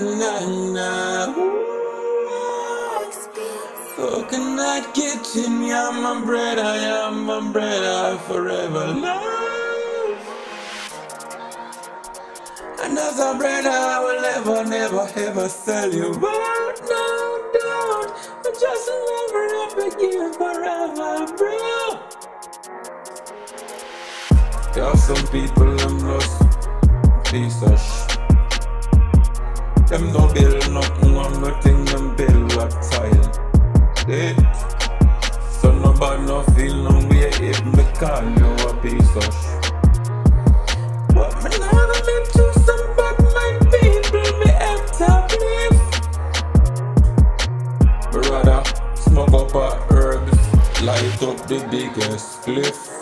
na. Coconut kitchen, yeah, my bread, I am my bread, I forever love. Another bread I will never, never, ever sell you. But no, don't, but just never, ever give forever, bro. There are some people them just piece of shit. Them no build nothing on nothing, them build a tile. So nobody no feel no way if me call you a piece of shit. But me never been to some bad mind people, me have to live. Me rather smoke up a herbs, light up the biggest cliff.